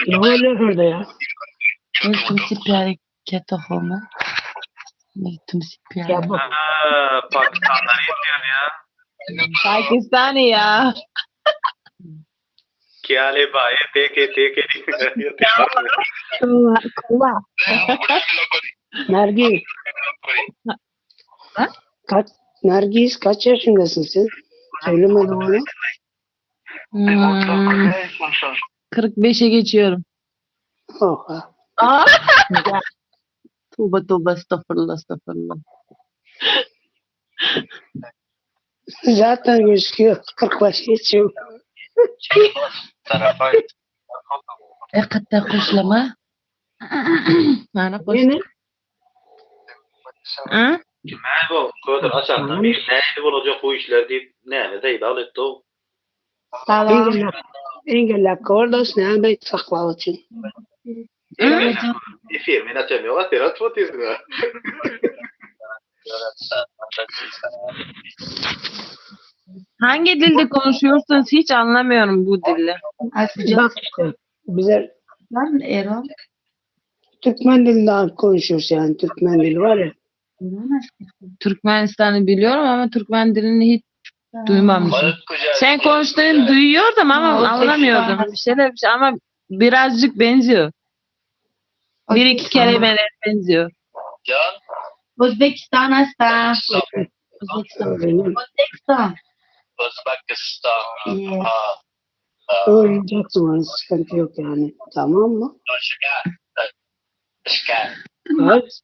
Ne oluyor orada ya? तुमसे प्यार क्या तो हो मैं तुमसे प्यार Ya bu. Pakistan'dan izliyor ya. Pakistani यार Kiyale bayi teke Kova. Nergis. Ha? Nergis kaç yaşındasın sen? Söylemedin onu. 45'e geçiyorum. Oha. Aa! Güzel. Tuğba estağfurullah. Zaten gözüküyor. 45 geçiyor. Hatta kuşlama. Bana kuş. Yine Ha? Bu kadar aşağıdan bir neydi olacak bu işler deyip ne deyip alıttı o. Tamam. engel akordos ne albeit saklau için. Firmin açamıyor. Atıyor atıyor. Hangi dilde konuşuyorsunuz hiç anlamıyorum bu dili. Bak işte bize Ben Erol. Türkmen dilinden konuşuyoruz yani. Türkmen dili var ya. Türkmenistan'ı biliyorum ama Türkmen dilini hiç duymamışım. Sen konuştuğunu duyuyordum ama anlamıyordum. Bir şeyler ama birazcık benziyor. Bir iki kelimeler benziyor. Uzbekistan hasta. Öğrenin. Uzbekistan. Öğreneceksin onu. Sıkıntı yok yani. Tamam mı? Evet.